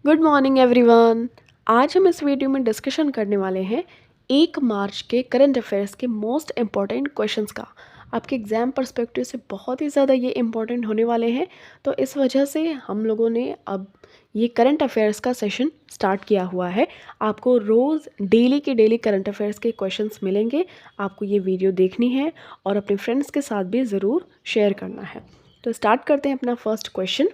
Good morning everyone. आज हम इस वीडियो में डिस्कशन करने वाले हैं 1 मार्च के करंट अफेयर्स के मोस्ट इम्पॉर्टेंट क्वेश्चंस का। आपके एग्ज़ाम पर्सपेक्टिव से बहुत ही ज़्यादा ये इम्पॉर्टेंट होने वाले हैं, तो इस वजह से हम लोगों ने अब ये करंट अफेयर्स का सेशन स्टार्ट किया हुआ है। आपको रोज़ डेली के डेली करंट अफेयर्स के क्वेश्चंस मिलेंगे। आपको ये वीडियो देखनी है और अपने फ्रेंड्स के साथ भी ज़रूर शेयर करना है। तो स्टार्ट करते हैं अपना फर्स्ट क्वेश्चन।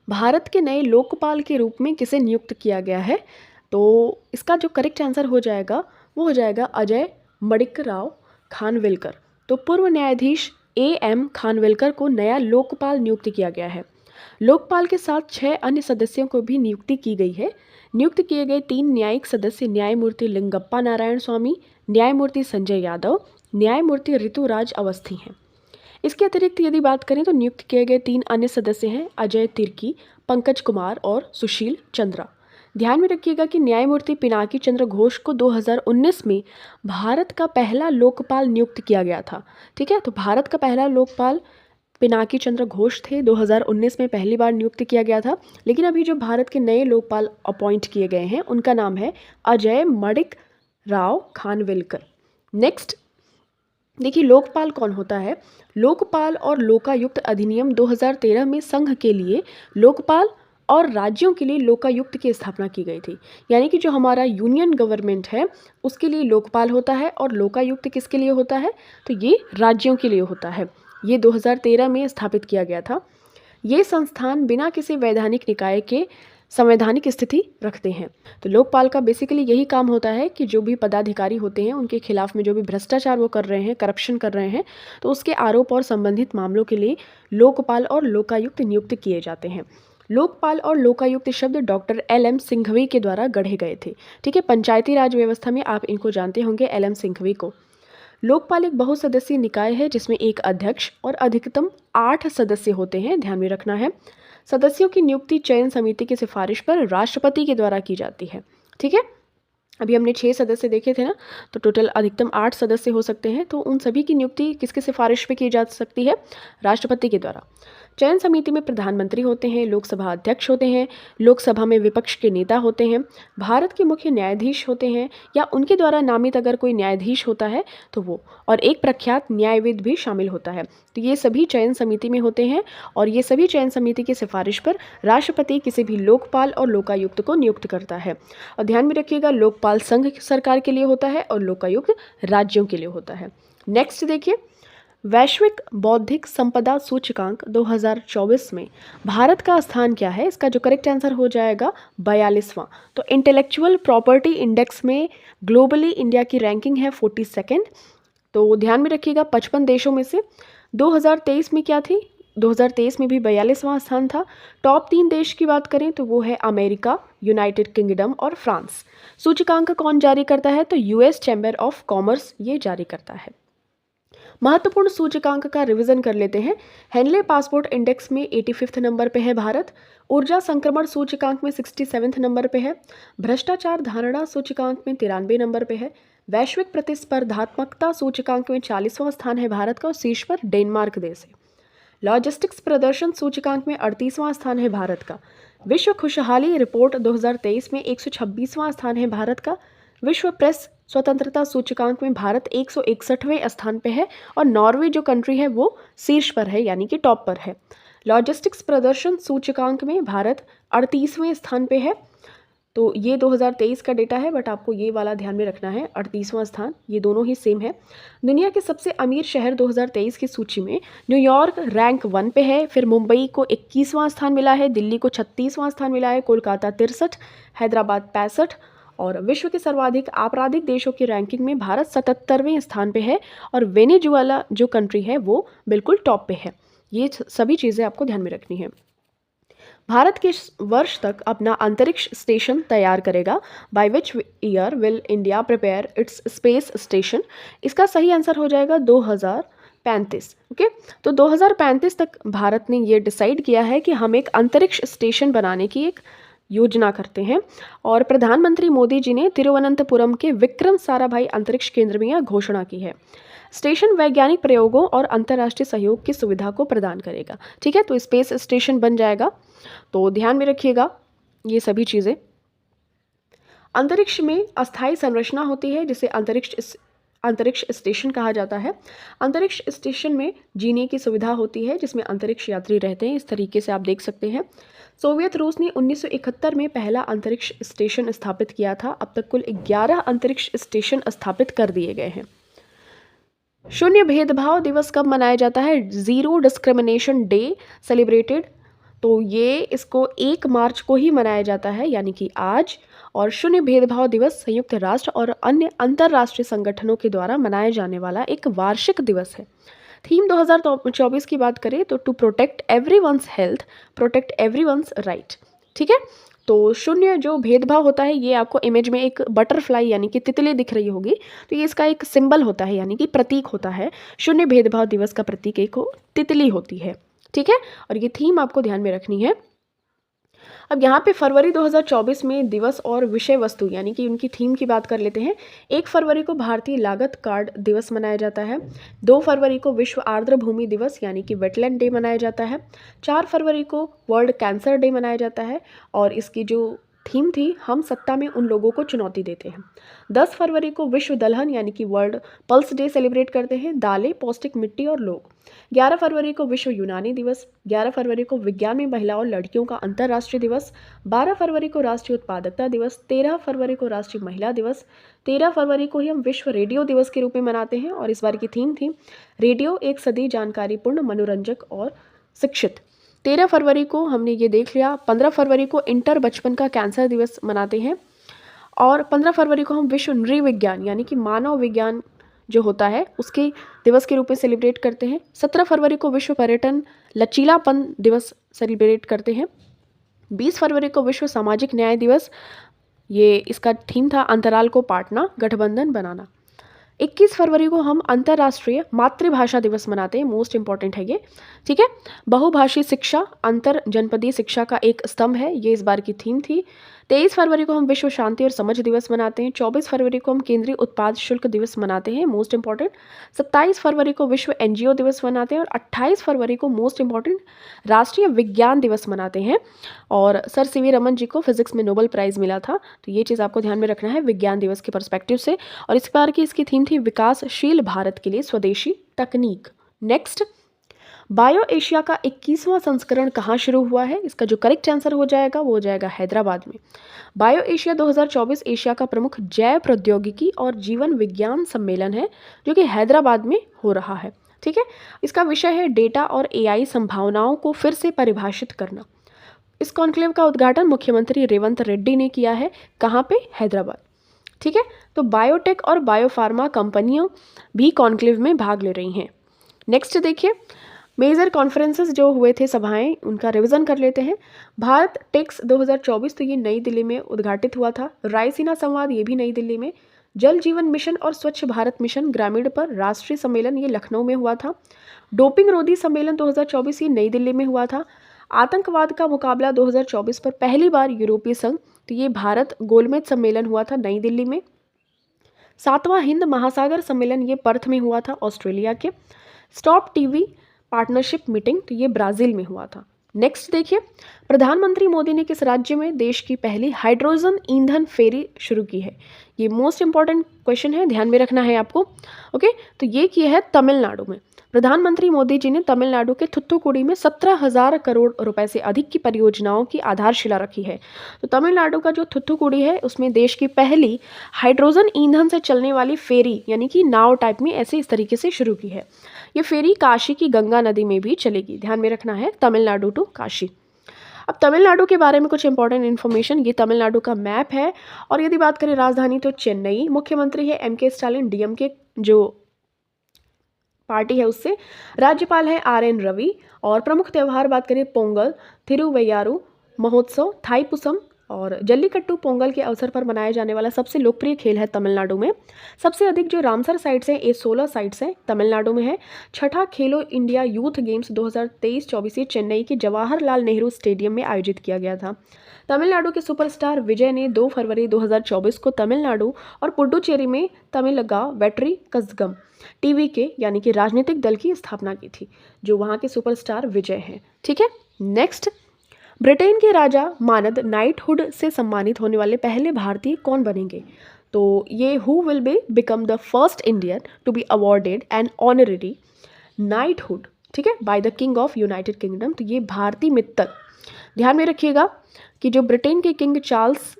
भारत के नए लोकपाल के रूप में किसे नियुक्त किया गया है? तो इसका जो करेक्ट आंसर हो जाएगा वो हो जाएगा अजय मडिक्कराव खानविलकर। तो पूर्व न्यायाधीश AM खानविलकर को नया लोकपाल नियुक्त किया गया है। लोकपाल के साथ 6 अन्य सदस्यों को भी नियुक्ति की गई है। नियुक्त किए गए 3 न्यायिक सदस्य न्यायमूर्ति लिंगप्पा नारायण स्वामी, न्यायमूर्ति संजय यादव, न्यायमूर्ति ऋतुराज अवस्थी हैं। इसके अतिरिक्त यदि बात करें तो नियुक्त किए गए 3 अन्य सदस्य हैं अजय तिर्की, पंकज कुमार और सुशील चंद्रा। ध्यान में रखिएगा कि न्यायमूर्ति पिनाकी चंद्र घोष को 2019 में भारत का पहला लोकपाल नियुक्त किया गया था। ठीक है, तो भारत का पहला लोकपाल पिनाकी चंद्र घोष थे। 2019 में पहली बार नियुक्त किया गया था। लेकिन अभी जो भारत के नए लोकपाल अपॉइंट किए गए हैं उनका नाम है अजय मडिक्कराव खानविलकर। नेक्स्ट देखिए, लोकपाल कौन होता है? लोकपाल और लोकायुक्त अधिनियम 2013 में संघ के लिए लोकपाल और राज्यों के लिए लोकायुक्त की स्थापना की गई थी। यानी कि जो हमारा यूनियन गवर्नमेंट है उसके लिए लोकपाल होता है और लोकायुक्त किसके लिए होता है? तो ये राज्यों के लिए होता है। ये 2013 में स्थापित किया गया था। ये संस्थान बिना किसी वैधानिक निकाय के संवैधानिक स्थिति रखते हैं। तो लोकपाल का बेसिकली यही काम होता है कि जो भी पदाधिकारी होते हैं उनके खिलाफ में जो भी भ्रष्टाचार वो कर रहे हैं, करप्शन कर रहे हैं, तो उसके आरोप और संबंधित मामलों के लिए लोकपाल और लोकायुक्त नियुक्त किए जाते हैं। लोकपाल और लोकायुक्त शब्द डॉक्टर LM सिंघवी के द्वारा गढ़े गए थे। ठीक है, पंचायती राज व्यवस्था में आप इनको जानते होंगे, LM सिंघवी को। लोकपाल एक बहुसदस्यीय निकाय है जिसमें एक अध्यक्ष और अधिकतम 8 सदस्य होते हैं। ध्यान में रखना है, सदस्यों की नियुक्ति चयन समिति की सिफारिश पर राष्ट्रपति के द्वारा की जाती है। ठीक है, अभी हमने 6 सदस्य देखे थे ना, तो टोटल अधिकतम 8 सदस्य हो सकते हैं। तो उन सभी की नियुक्ति किसके सिफारिश पे की जा सकती है? राष्ट्रपति के द्वारा। चयन समिति में प्रधानमंत्री होते हैं, लोकसभा अध्यक्ष होते हैं, लोकसभा में विपक्ष के नेता होते हैं, भारत के मुख्य न्यायाधीश होते हैं या उनके द्वारा नामित अगर कोई न्यायाधीश होता है तो वो, और एक प्रख्यात न्यायविद भी शामिल होता है। तो ये सभी चयन समिति में होते हैं और ये सभी चयन समिति की सिफारिश पर राष्ट्रपति किसी भी लोकपाल और लोकायुक्त को नियुक्त करता है। और ध्यान में रखिएगा, लोकपाल संघ सरकार के लिए होता है और लोकायुक्त राज्यों के लिए होता है। नेक्स्ट देखिए, वैश्विक बौद्धिक संपदा सूचकांक 2024 में भारत का स्थान क्या है? इसका जो करेक्ट आंसर हो जाएगा 42वां। तो इंटेलेक्चुअल प्रॉपर्टी इंडेक्स में ग्लोबली इंडिया की रैंकिंग है 42nd। तो ध्यान में रखिएगा, 55 देशों में से 2023 में क्या थी? 2023 में भी 42वां स्थान था। टॉप 3 देश की बात करें तो वो है अमेरिका, यूनाइटेड किंगडम और फ्रांस। सूचकांक कौन जारी करता है? तो US चैम्बर ऑफ कॉमर्स ये जारी करता है। महत्वपूर्ण सूचकांक का रिवीजन कर लेते हैं। हेनले पासपोर्ट इंडेक्स में 85th नंबर पे है भारत। ऊर्जा संक्रमण सूचकांक में 67th नंबर पे है। भ्रष्टाचार धारणा सूचकांक में 93 नंबर पे है। वैश्विक प्रतिस्पर्धात्मकता सूचकांक में 40वां स्थान है भारत का और शीर्ष पर डेनमार्क देश है। लॉजिस्टिक्स प्रदर्शन सूचकांक में 38वां स्थान है भारत का। विश्व खुशहाली रिपोर्ट 2023 में 126वां स्थान है भारत का। विश्व प्रेस स्वतंत्रता सूचकांक में भारत 161वें स्थान पे है और नॉर्वे जो कंट्री है वो शीर्ष पर है, यानी कि टॉप पर है। लॉजिस्टिक्स प्रदर्शन सूचकांक में भारत 38वें स्थान पे है। तो ये 2023 का डेटा है, बट आपको ये वाला ध्यान में रखना है, 38वां स्थान, ये दोनों ही सेम है। दुनिया के सबसे अमीर शहर 2023 की सूची में न्यूयॉर्क रैंक 1 पे है, फिर मुंबई को 21वां स्थान मिला है, दिल्ली को 36वां स्थान मिला है, कोलकाता 63, हैदराबाद 65 और विश्व के सर्वाधिक आपराधिक देशों की रैंकिंग में भारत 77वें स्थान पे है और वेनेजुएला जो कंट्री है वो बिल्कुल टॉप पे है। ये सभी चीज़ें आपको ध्यान में रखनी है। भारत किस वर्ष तक अपना अंतरिक्ष स्टेशन तैयार करेगा? By which year will India prepare it's space station? इसका सही आंसर हो जाएगा 2035। ओके, तो 2035 तक भारत ने ये डिसाइड किया है कि हम एक अंतरिक्ष स्टेशन बनाने की एक योजना करते हैं और प्रधानमंत्री मोदी जी ने तिरुवनंतपुरम के विक्रम साराभाई अंतरिक्ष केंद्र में यह घोषणा की है। स्टेशन वैज्ञानिक प्रयोगों और अंतर्राष्ट्रीय सहयोग की सुविधा को प्रदान करेगा। ठीक है, तो स्पेस स्टेशन बन जाएगा। तो ध्यान में रखिएगा, ये सभी चीज़ें। अंतरिक्ष में अस्थायी संरचना होती है जिसे अंतरिक्ष स्टेशन कहा जाता है। अंतरिक्ष स्टेशन में जीने की सुविधा होती है जिसमें अंतरिक्ष यात्री रहते हैं। इस तरीके से आप देख सकते हैं। सोवियत रूस ने 1971 में पहला अंतरिक्ष स्टेशन स्थापित किया था। अब तक कुल 11 अंतरिक्ष स्टेशन स्थापित कर दिए गए हैं। शून्य भेदभाव दिवस कब मनाया जाता है? Zero discrimination day celebrated. तो ये इसको 1 मार्च को ही मनाया जाता है, यानी कि आज। और शून्य भेदभाव दिवस संयुक्त राष्ट्र और अन्य अंतर्राष्ट्रीय संगठनों के द्वारा मनाया जाने वाला एक वार्षिक दिवस है। थीम 2024 की बात करें तो to protect everyone's health, protect everyone's right. ठीक है, तो शून्य जो भेदभाव होता है, ये आपको इमेज में एक बटरफ्लाई यानी कि तितली दिख रही होगी, तो ये इसका एक सिंबल होता है, यानी कि प्रतीक होता है। शून्य भेदभाव दिवस का प्रतीक एक तितली होती है। ठीक है, और ये थीम आपको ध्यान में रखनी है। अब यहाँ पे फरवरी 2024 में दिवस और विषय वस्तु यानी कि उनकी थीम की बात कर लेते हैं। 1 फरवरी को भारतीय लागत कार्ड दिवस मनाया जाता है। 2 फरवरी को विश्व आर्द्र भूमि दिवस यानी कि वेटलैंड डे मनाया जाता है। 4 फरवरी को वर्ल्ड कैंसर डे मनाया जाता है और इसकी जो थीम थी, हम सत्ता में उन लोगों को चुनौती देते हैं। 10 फरवरी को विश्व दलहन यानी कि वर्ल्ड पल्स डे सेलिब्रेट करते हैं। दालें, पौष्टिक मिट्टी और लोग। 11 फरवरी को विश्व यूनानी दिवस। 11 फरवरी को विज्ञान में महिलाओं और लड़कियों का अंतर्राष्ट्रीय दिवस। 12 फरवरी को राष्ट्रीय उत्पादकता दिवस। 13 फरवरी को राष्ट्रीय महिला दिवस। 13 फरवरी को ही हम विश्व रेडियो दिवस के रूप में मनाते हैं और इस बार की थीम थी रेडियो एक सदी जानकारीपूर्ण, मनोरंजक और शिक्षित। 13 फरवरी को हमने ये देख लिया। 15 फरवरी को इंटर बचपन का कैंसर दिवस मनाते हैं और 15 फरवरी को हम विश्व नृविज्ञान यानी कि मानव विज्ञान जो होता है उसके दिवस के रूप में सेलिब्रेट करते हैं। 17 फरवरी को विश्व पर्यटन लचीलापन दिवस सेलिब्रेट करते हैं। 20 फरवरी को विश्व सामाजिक न्याय दिवस, ये इसका थीम था अंतराल को पाटना, गठबंधन बनाना। 21 फरवरी को हम अंतर्राष्ट्रीय मातृभाषा दिवस मनाते हैं, मोस्ट इंपॉर्टेंट है ये। ठीक है, बहुभाषी शिक्षा अंतर जनपदीय शिक्षा का एक स्तंभ है, ये इस बार की थीम थी। 23 फरवरी को हम विश्व शांति और समझ दिवस मनाते हैं। 24 फरवरी को हम केंद्रीय उत्पाद शुल्क दिवस मनाते हैं, मोस्ट इंपॉर्टेंट। 27 फरवरी को विश्व एनजीओ दिवस मनाते हैं और 28 फरवरी को मोस्ट इंपॉर्टेंट राष्ट्रीय विज्ञान दिवस मनाते हैं। और सर सीवी रमन जी को फिजिक्स में नोबेल प्राइज़ मिला था, तो ये चीज़ आपको ध्यान में रखना है विज्ञान दिवस के पर्सपेक्टिव से। और इस बार की इसकी थीम थी विकासशील भारत के लिए स्वदेशी तकनीक। नेक्स्ट, बायो एशिया का 21वां संस्करण कहाँ शुरू हुआ है? इसका जो करेक्ट आंसर हो जाएगा वो हो जाएगा हैदराबाद में। बायो एशिया 2024 एशिया का प्रमुख जैव प्रौद्योगिकी और जीवन विज्ञान सम्मेलन है जो कि हैदराबाद में हो रहा है। ठीक है, इसका विषय है डेटा और एआई संभावनाओं को फिर से परिभाषित करना। इस कॉन्क्लेव का उद्घाटन मुख्यमंत्री रेवंत रेड्डी ने किया है। कहाँ पे? हैदराबाद। ठीक है, तो बायोटेक और बायोफार्मा कंपनियां भी कॉन्क्लेव में भाग ले रही हैं। नेक्स्ट देखिए, मेजर कॉन्फ्रेंसेस जो हुए थे, सभाएं, उनका रिवीजन कर लेते हैं। भारत टेक्स 2024, तो ये नई दिल्ली में उद्घाटित हुआ था। रायसीना संवाद, ये भी नई दिल्ली में। जल जीवन मिशन और स्वच्छ भारत मिशन ग्रामीण पर राष्ट्रीय सम्मेलन, ये लखनऊ में हुआ था। डोपिंग रोधी सम्मेलन 2024, ये नई दिल्ली में हुआ था। आतंकवाद का मुकाबला 2024 पर पहली बार यूरोपीय संघ, तो ये भारत गोलमेज सम्मेलन हुआ था नई दिल्ली में। 7वां हिंद महासागर सम्मेलन, ये पर्थ में हुआ था ऑस्ट्रेलिया के। स्टॉप टीवी पार्टनरशिप मीटिंग, तो ये ब्राज़ील में हुआ था। नेक्स्ट देखिए, प्रधानमंत्री मोदी ने किस राज्य में देश की पहली हाइड्रोजन ईंधन फेरी शुरू की है? ये मोस्ट इंपॉर्टेंट क्वेश्चन है, ध्यान में रखना है आपको। ओके, तो ये की है तमिलनाडु में। प्रधानमंत्री मोदी जी ने तमिलनाडु के थुथुकुडी में 17,000 करोड़ रुपए से अधिक की परियोजनाओं की आधारशिला रखी है। तो तमिलनाडु का जो थुथुकुडी है उसमें देश की पहली हाइड्रोजन ईंधन से चलने वाली फेरी यानी कि नाव टाइप में ऐसे इस तरीके से शुरू की है। ये फेरी काशी की गंगा नदी में भी चलेगी, ध्यान में रखना है, तमिलनाडु टू काशी। अब तमिलनाडु के बारे में कुछ इंपॉर्टेंट इन्फॉर्मेशन, ये तमिलनाडु का मैप है। और यदि बात करें राजधानी तो चेन्नई, मुख्यमंत्री है एम के स्टालिन, डीएमके जो पार्टी है उससे। राज्यपाल है आर.एन. रवि। और प्रमुख त्यौहार बात करें पोंगल, थिरुवैयारू महोत्सव, थाईपुसम और जल्लीकट्टू पोंगल के अवसर पर मनाया जाने वाला सबसे लोकप्रिय खेल है तमिलनाडु में। सबसे अधिक जो रामसर साइट्स हैं, ये 16 साइट्स हैं, तमिलनाडु में है। छठा खेलो इंडिया यूथ गेम्स 2023-24 चेन्नई के जवाहरलाल नेहरू स्टेडियम में आयोजित किया गया था। तमिलनाडु के सुपरस्टार विजय ने 2 फरवरी 2024 को तमिलनाडु और पुडुचेरी में तमिलगा वेट्री कज़गम टीवी के यानी कि राजनीतिक दल की स्थापना की थी, जो वहाँ के सुपरस्टार विजय हैं। ठीक है, नेक्स्ट, ब्रिटेन के राजा मानद नाइटहुड से सम्मानित होने वाले पहले भारतीय कौन बनेंगे? तो ये who will be become the first Indian to be awarded an honorary knighthood, ठीक है, by the King of United Kingdom. तो ये भारती मित्तल। ध्यान में रखिएगा कि जो ब्रिटेन के किंग चार्ल्स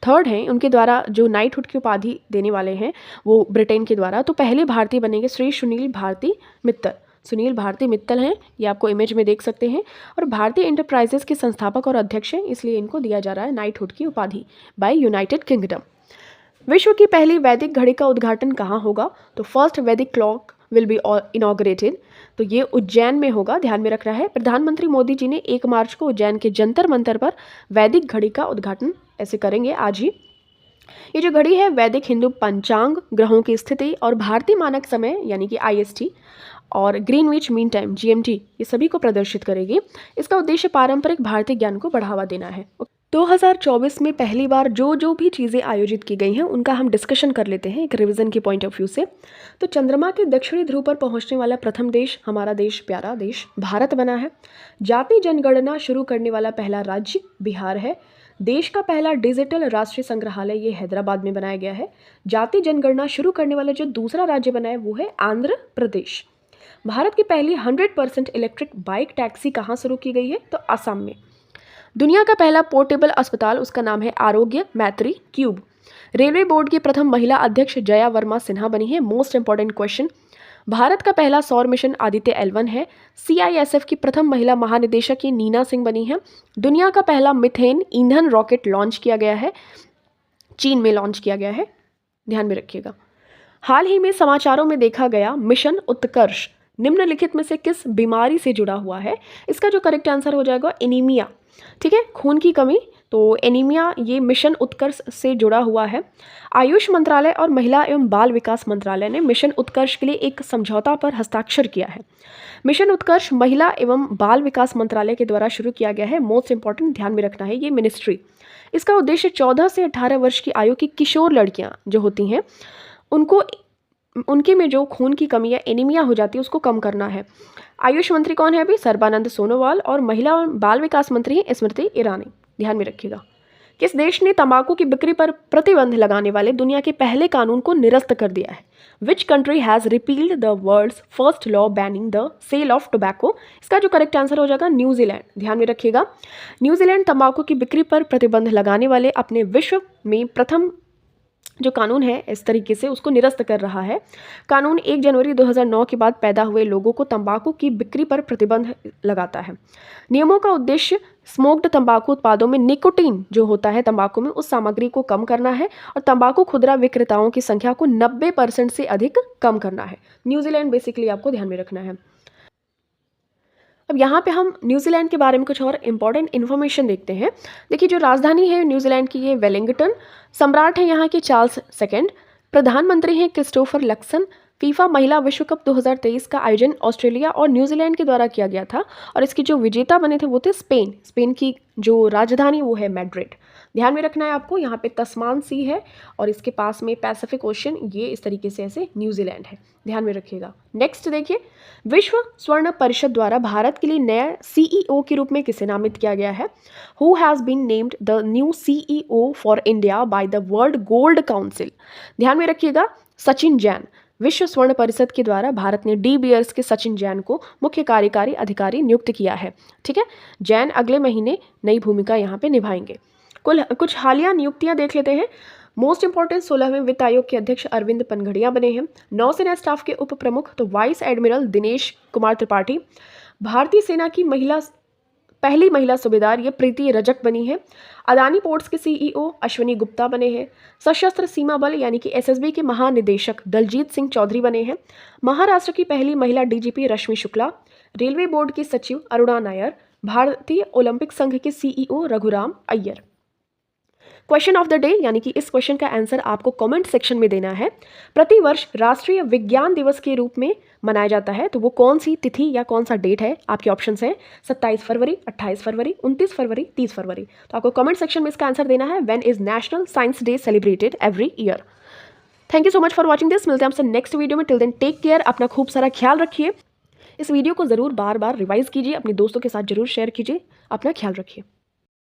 थर्ड हैं, उनके द्वारा जो नाइटहुड की उपाधि देने वाले हैं वो ब्रिटेन के द्वारा, तो पहले भारतीय बनेंगे श्री सुनील भारती मित्तल। सुनील भारती मित्तल हैं, ये आपको इमेज में देख सकते हैं, और भारतीय इंटरप्राइजेस के संस्थापक और अध्यक्ष हैं, इसलिए इनको दिया जा रहा है नाइटहुड की उपाधि बाय यूनाइटेड किंगडम। विश्व की पहली वैदिक घड़ी का उद्घाटन कहाँ होगा? तो फर्स्ट वैदिक क्लॉक विल बी इनॉग्रेटेड, तो ये उज्जैन में होगा, ध्यान में रखना है। प्रधानमंत्री मोदी जी ने 1 मार्च को उज्जैन के जंतर मंतर पर वैदिक घड़ी का उद्घाटन ऐसे करेंगे आज ही। ये जो घड़ी है वैदिक हिंदू पंचांग, ग्रहों की स्थिति और भारतीय मानक समय यानी कि IST और ग्रीनविच मीन टाइम GMT ये सभी को प्रदर्शित करेगी। इसका उद्देश्य पारंपरिक भारतीय ज्ञान को बढ़ावा देना है। 2024 में पहली बार जो भी चीज़ें आयोजित की गई हैं उनका हम डिस्कशन कर लेते हैं एक रिवीजन के पॉइंट ऑफ व्यू से। तो चंद्रमा के दक्षिणी ध्रुव पर पहुंचने वाला प्रथम देश हमारा देश, प्यारा देश भारत बना है। जाति जनगणना शुरू करने वाला पहला राज्य बिहार है। देश का पहला डिजिटल राष्ट्रीय संग्रहालय ये हैदराबाद में बनाया गया है। जाति जनगणना शुरू करने वाला जो दूसरा राज्य बना है वो है आंध्र प्रदेश। भारत की पहली 100% इलेक्ट्रिक बाइक टैक्सी कहाँ शुरू की गई है? तो असम में। दुनिया का पहला पोर्टेबल अस्पताल, उसका नाम है आरोग्य मैत्री क्यूब। रेलवे बोर्ड की प्रथम महिला अध्यक्ष जया वर्मा सिन्हा बनी है। Most important question. भारत का पहला सौर मिशन आदित्य L1 है। CISF की प्रथम महिला महानिदेशक की नीना सिंह बनी है। दुनिया का पहला मिथेन ईंधन रॉकेट लॉन्च किया गया है, चीन में लॉन्च किया गया है, ध्यान में रखिएगा। हाल ही में समाचारों में देखा गया मिशन उत्कर्ष निम्नलिखित में से किस बीमारी से जुड़ा हुआ है? इसका जो करेक्ट आंसर हो जाएगा एनीमिया, ठीक है, खून की कमी। तो एनीमिया ये मिशन उत्कर्ष से जुड़ा हुआ है। आयुष मंत्रालय और महिला एवं बाल विकास मंत्रालय ने मिशन उत्कर्ष के लिए एक समझौता पर हस्ताक्षर किया है। मिशन उत्कर्ष महिला एवं बाल विकास मंत्रालय के द्वारा शुरू किया गया है। मोस्ट इंपॉर्टेंट, ध्यान में रखना है ये मिनिस्ट्री। इसका उद्देश्य 14 से 18 वर्ष की आयु की किशोर लड़कियां जो होती हैं उनके में जो खून की कमी या एनीमिया हो जाती है उसको कम करना है। आयुष मंत्री कौन है अभी? सर्बानंद सोनोवाल। और महिला और बाल विकास मंत्री हैं स्मृति ईरानी। ध्यान में रखिएगा। किस देश ने तंबाकू की बिक्री पर प्रतिबंध लगाने वाले दुनिया के पहले कानून को निरस्त कर दिया है? Which country has repealed the world's first law banning the sale of tobacco? इसका जो करेक्ट आंसर हो जाएगा न्यूजीलैंड। ध्यान में रखिएगा, न्यूजीलैंड तंबाकू की बिक्री पर प्रतिबंध लगाने वाले अपने विश्व में प्रथम जो कानून है इस तरीके से उसको निरस्त कर रहा है। कानून 1 जनवरी 2009 के बाद पैदा हुए लोगों को तंबाकू की बिक्री पर प्रतिबंध लगाता है। नियमों का उद्देश्य स्मोक्ड तंबाकू उत्पादों में निकोटीन जो होता है तंबाकू में उस सामग्री को कम करना है और तंबाकू खुदरा विक्रेताओं की संख्या को 90% से अधिक कम करना है। न्यूजीलैंड बेसिकली आपको ध्यान में रखना है। अब यहाँ पे हम न्यूजीलैंड के बारे में कुछ और इम्पॉर्टेंट इन्फॉर्मेशन देखते हैं। देखिए, जो राजधानी है न्यूजीलैंड की ये वेलिंगटन। सम्राट है यहाँ के चार्ल्स सेकंड। प्रधानमंत्री हैं क्रिस्टोफर लक्सन। फीफा महिला विश्व कप 2023 का आयोजन ऑस्ट्रेलिया और न्यूजीलैंड के द्वारा किया गया था और इसके जो विजेता बने थे वो थे स्पेन। स्पेन की जो राजधानी वो है मैड्रिड। ध्यान में रखना है आपको, यहाँ पे तस्मान सी है और इसके पास में पैसिफिक ओशन, ये इस तरीके से ऐसे न्यूजीलैंड है, ध्यान में रखिएगा। नेक्स्ट देखिए, विश्व स्वर्ण परिषद द्वारा भारत के लिए नया CEO के रूप में किसे नामित किया गया है? Who has been named the new CEO for India by the World Gold Council? ध्यान में रखिएगा, सचिन जैन। विश्व स्वर्ण परिषद के द्वारा भारत ने डी बियर्स के सचिन जैन को मुख्य कार्यकारी अधिकारी नियुक्त किया है, ठीक है। जैन अगले महीने नई भूमिका यहाँ पे निभाएंगे। कुछ हालिया नियुक्तियां देख लेते हैं। मोस्ट इंपॉर्टेंट 16वें वित्त आयोग के अध्यक्ष अरविंद पनघड़िया बने हैं। नौसेना स्टाफ के उप प्रमुख तो वाइस एडमिरल दिनेश कुमार त्रिपाठी। भारतीय सेना की पहली महिला सूबेदार ये प्रीति रजक बनी है। अदानी पोर्ट्स के CEO अश्विनी गुप्ता बने हैं। सशस्त्र सीमा बल यानी कि SSB के महानिदेशक दलजीत सिंह चौधरी बने हैं। महाराष्ट्र की पहली महिला DGP रश्मि शुक्ला। रेलवे बोर्ड की सचिव अरुणा नायर। भारतीय ओलंपिक संघ के CEO Raghuram Iyer. Question of the day यानी कि इस क्वेश्चन का आंसर आपको कमेंट सेक्शन में देना है। प्रतिवर्ष राष्ट्रीय विज्ञान दिवस के रूप में मनाया जाता है, तो वो कौन सी तिथि या कौन सा डेट है? आपके ऑप्शंस हैं 27 फरवरी, 28 फरवरी, 29 फरवरी, 30 फरवरी। तो आपको कमेंट सेक्शन में इसका आंसर देना है। When is national science day celebrated every year? Thank you so much for watching this. मिलते हैं आपसे नेक्स्ट वीडियो में। टिल देन टेक केयर, अपना खूब सारा ख्याल रखिए। इस वीडियो को ज़रूर बार बार रिवाइज कीजिए, अपने दोस्तों के साथ जरूर शेयर कीजिए। अपना ख्याल रखिए।